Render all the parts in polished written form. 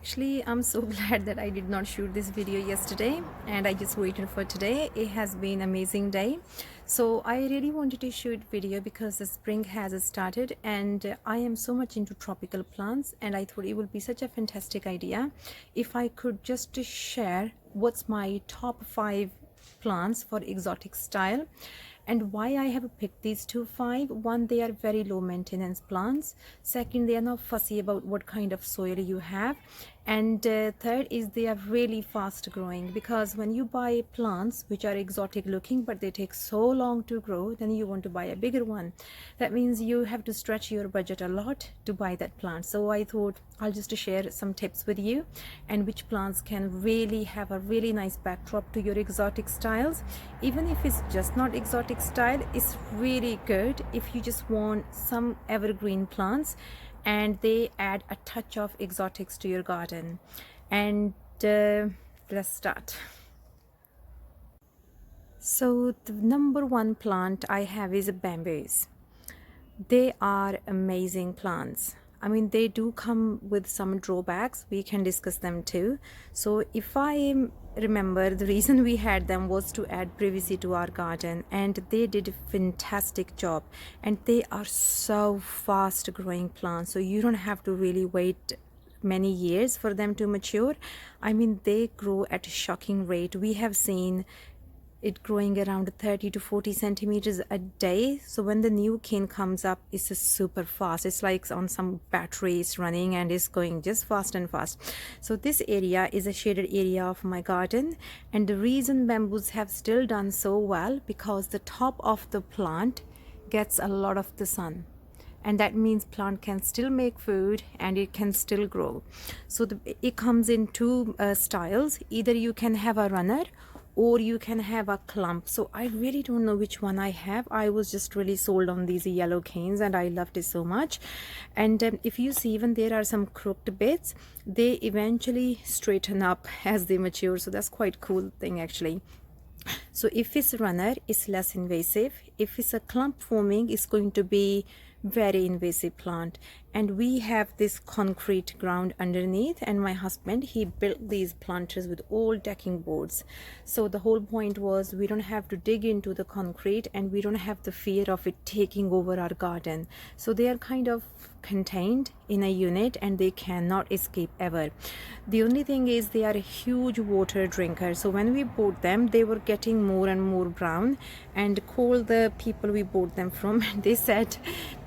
Actually, I'm so glad that I did not shoot this video yesterday and I just waited for today. It has been an amazing day. So I really wanted to shoot video because the spring has started and I am so much into tropical plants, and I thought it would be such a fantastic idea if I could just share what's my top 5 plants for exotic style and why I have picked these two five. One, they are very low maintenance plants. Second, they are not fussy about what kind of soil you have. And third is they are really fast growing, because when you buy plants which are exotic looking but they take so long to grow, then you want to buy a bigger one. That means you have to stretch your budget a lot to buy that plant. So I thought I'll just share some tips with you and which plants can really have a really nice backdrop to your exotic styles. Even if it's just not exotic style, it's really good if you just want some evergreen plants and they add a touch of exotics to your garden. And let's start. So the number one plant I have is bamboos. They are amazing plants. I mean, they do come with some drawbacks. We can discuss them too. So if I remember, the reason we had them was to add privacy to our garden, and they did a fantastic job. And they are so fast growing plants, so you don't have to really wait many years for them to mature. I mean, they grow at a shocking rate. We have seen it growing around 30 to 40 centimeters a day. So when the new cane comes up, it's just super fast. It's like on some batteries running, and it's going just fast and fast. So this area is a shaded area of my garden, and the reason bamboos have still done so well, because the top of the plant gets a lot of the sun, and that means plant can still make food and it can still grow. So it comes in two styles. Either you can have a runner or you can have a clump. So I really don't know which one I have. I was just really sold on these yellow canes and I loved it so much. And if you see, even there are some crooked bits, they eventually straighten up as they mature. So that's quite cool thing actually. So if it's a runner, it's less invasive. If it's a clump forming, it's going to be very invasive plant. And we have this concrete ground underneath, and my husband, he built these planters with old decking boards. So the whole point was we don't have to dig into the concrete and we don't have the fear of it taking over our garden. So they are kind of contained in a unit and they cannot escape ever. The only thing is they are a huge water drinker. So when we bought them, they were getting more and more brown, and called the people we bought them from and they said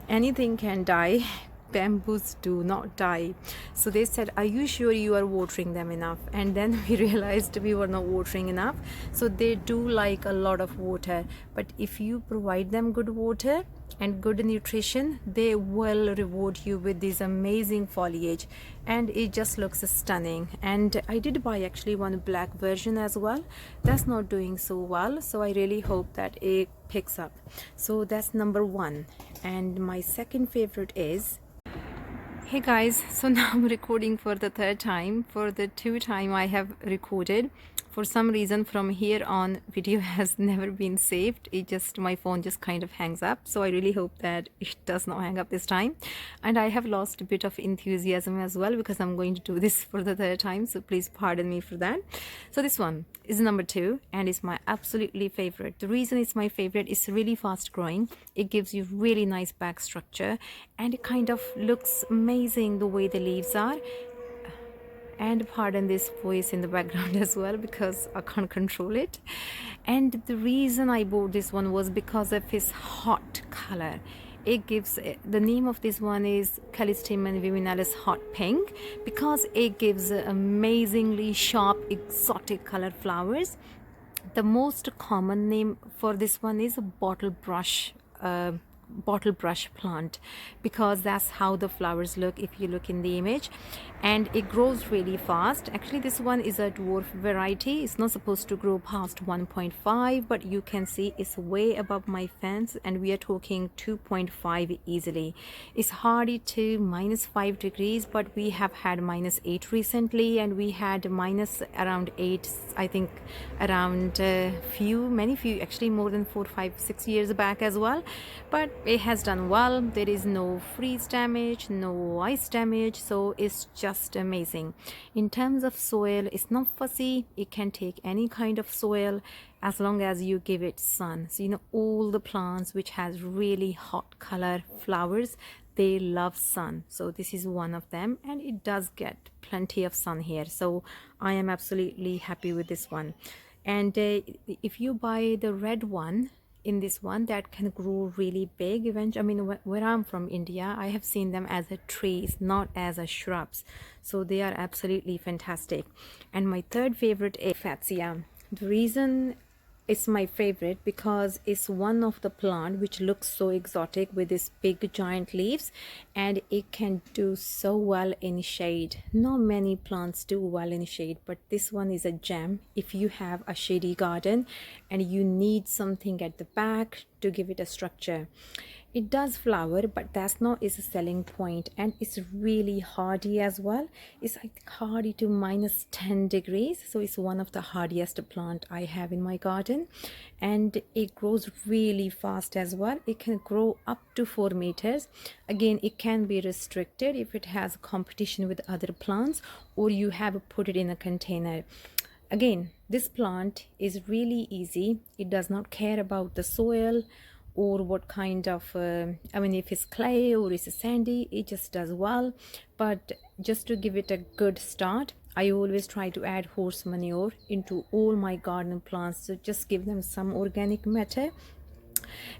anything can die, bamboos do not die. So they said, are you sure you are watering them enough? And then we realized we were not watering enough. So they do like a lot of water, but if you provide them good water and good nutrition, they will reward you with this amazing foliage, and it just looks stunning. And I did buy actually one black version as well. That's not doing so well, so I really hope that it picks up. So that's number one. And my second favorite is, hey guys, so now I'm recording for the third time. For the two time I have recorded, for some reason from here on video has never been saved. It just, my phone just kind of hangs up. So I really hope that it does not hang up this time. And I have lost a bit of enthusiasm as well, because I'm going to do this for the third time, so please pardon me for that. So this one is number 2 and it's my absolutely favorite. The reason it's my favorite is really fast growing. It gives you really nice back structure, and it kind of looks amazing the way the leaves are. And pardon this voice in the background as well, because I can't control it. And the reason I bought this one was because of his hot color. It gives, the name of this one is Callistemon viminalis hot pink, because it gives amazingly sharp exotic colored flowers. The most common name for this one is a bottle brush plant, because that's how the flowers look if you look in the image, and it grows really fast. Actually, this one is a dwarf variety. It's not supposed to grow past 1.5, but you can see it's way above my fence, and we are talking 2.5 easily. It's hardy to -5 degrees, but we have had -8 recently, and we had minus around 8, I think, around many few, actually more than 4, 5, 6 years back as well. But it has done well. There is no freeze damage, no ice damage, so it's just amazing. In terms of soil, it's not fussy. It can take any kind of soil as long as you give it sun. So you know, all the plants which has really hot color flowers, they love sun. So this is one of them, and it does get plenty of sun here, so I am absolutely happy with this one. And if you buy the red one, in this one, that can grow really big eventually. I mean, where I'm from, India, I have seen them as a trees, not as a shrubs, so they are absolutely fantastic. And my third favorite is Fatsia. The reason it's my favorite because it's one of the plant which looks so exotic with its big giant leaves, and it can do so well in shade. Not many plants do well in shade, but this one is a gem if you have a shady garden and you need something at the back to give it a structure. It does flower, but that's not its selling point, and it's really hardy as well. It's I think hardy to minus 10 degrees, so it's one of the hardiest plant I have in my garden, and it grows really fast as well. It can grow up to 4 meters. Again, it can be restricted if it has competition with other plants or you have put it in a container. Again, this plant is really easy. It does not care about the soil or what kind of I mean, if it's clay or it's sandy, it just does well. But just to give it a good start, I always try to add horse manure into all my garden plants, so just give them some organic matter.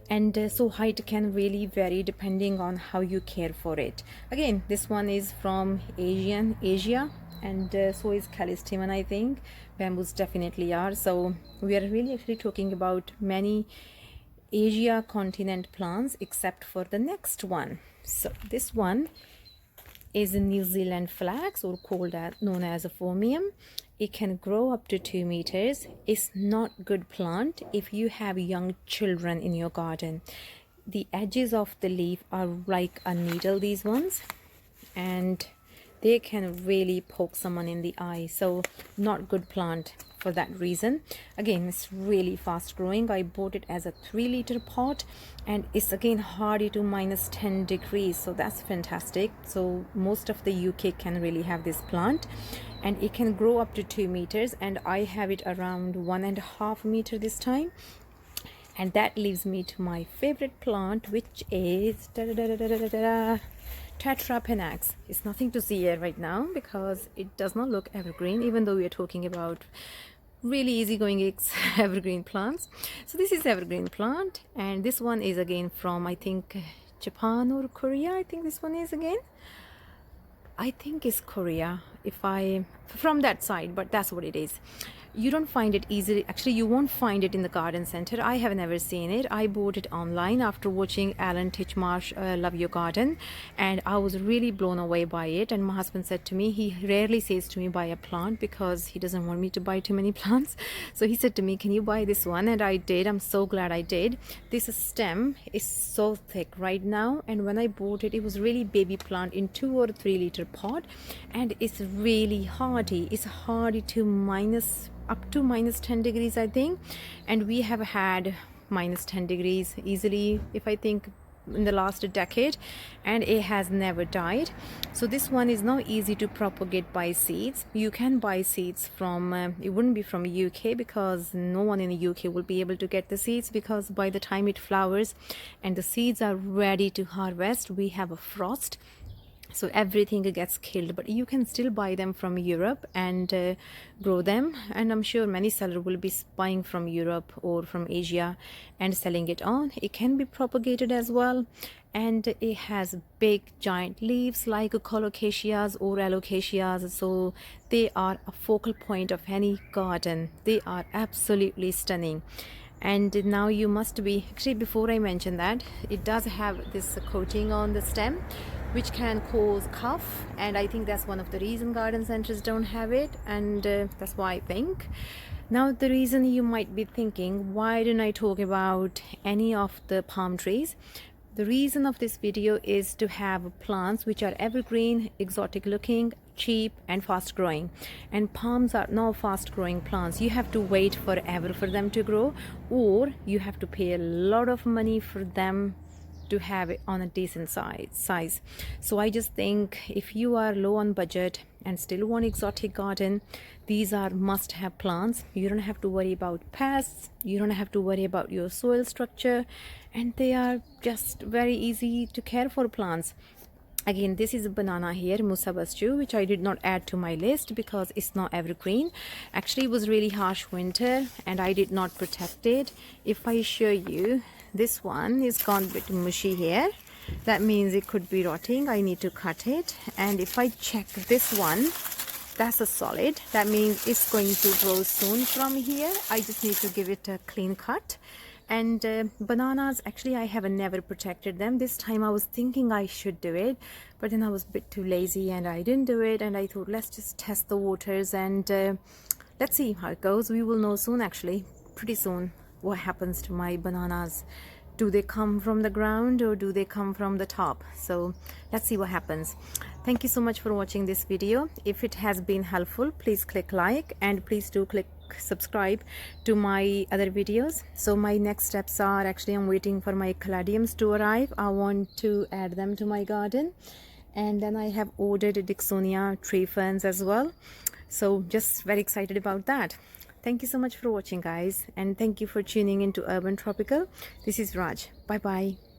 And so height can really vary depending on how you care for it. Again, this one is from Asia, and so is callistemon. I think bamboos definitely are. So we are really actually talking about many Asia continent plants except for the next one. So this one is a New Zealand flax, or known as a phormium. It can grow up to 2 meters. It's not good plant if you have young children in your garden. The edges of the leaf are like a needle, these ones, and they can really poke someone in the eye, so not good plant for that reason. Again, it's really fast growing. I bought it as a 3-liter pot, and it's again hardy to minus 10 degrees, so that's fantastic. So most of the UK can really have this plant, and it can grow up to 2 meters, and I have it around 1.5 meter this time. And that leaves me to my favorite plant, which is Tetrapanax. It's nothing to see here right now because it does not look evergreen, even though we are talking about really easygoing evergreen plants. So this is evergreen plant, and this one is again from, I think, Japan or Korea. I think this one is again, I think it's Korea, if I from that side, but that's what it is. You don't find it easily. Actually, you won't find it in the garden center. I have never seen it. I bought it online after watching Alan Titchmarsh Love Your Garden, and I was really blown away by it. And my husband said to me, he rarely says to me buy a plant because he doesn't want me to buy too many plants. So he said to me, can you buy this one? And I did. I'm so glad I did. This stem is so thick right now, and when I bought it, it was really baby plant in 2 or 3-liter pot, and it's really hardy. It's hardy to up to minus 10 degrees, I think, and we have had minus 10 degrees easily, if I think, in the last decade, and it has never died. So this one is not easy to propagate by seeds. You can buy seeds from it wouldn't be from UK, because no one in the UK will be able to get the seeds, because by the time it flowers and the seeds are ready to harvest, we have a frost, so everything gets killed. But you can still buy them from Europe and grow them, and I'm sure many sellers will be buying from Europe or from Asia and selling it on. It can be propagated as well, and it has big giant leaves like colocaceas or alocaceas, so they are a focal point of any garden. They are absolutely stunning. And now you must be, actually before I mention that, it does have this coating on the stem which can cause cough, and I think that's one of the reason garden centers don't have it, and that's why I think. Now the reason you might be thinking, why didn't I talk about any of the palm trees? The reason of this video is to have plants which are evergreen, exotic looking, cheap and fast growing. And palms are not fast growing plants. You have to wait forever for them to grow, or you have to pay a lot of money for them to have it on a decent size. So I just think if you are low on budget and still want exotic garden, these are must-have plants. You don't have to worry about pests, you don't have to worry about your soil structure, and they are just very easy to care for plants. Again, this is a banana here, Musa Basju, which I did not add to my list because it's not evergreen. Actually, it was really harsh winter and I did not protect it. If I show you, this one is gone a bit mushy here. That means it could be rotting. I need to cut it. And if I check this one, that's a solid. That means it's going to grow soon from here. I just need to give it a clean cut. And bananas, actually I have never protected them. This time I was thinking I should do it, but then I was a bit too lazy and I didn't do it. And I thought, let's just test the waters and let's see how it goes. We will know soon, actually pretty soon, what happens to my bananas. Do they come from the ground or do they come from the top? So let's see what happens. Thank you so much for watching this video. If it has been helpful, please click like and please do click subscribe to my other videos. So my next steps are, actually I'm waiting for my caladiums to arrive. I want to add them to my garden, and then I have ordered Dicksonia tree ferns as well. So just very excited about that. Thank you so much for watching, guys, and thank you for tuning into Urban Tropical. This is Raj. Bye bye.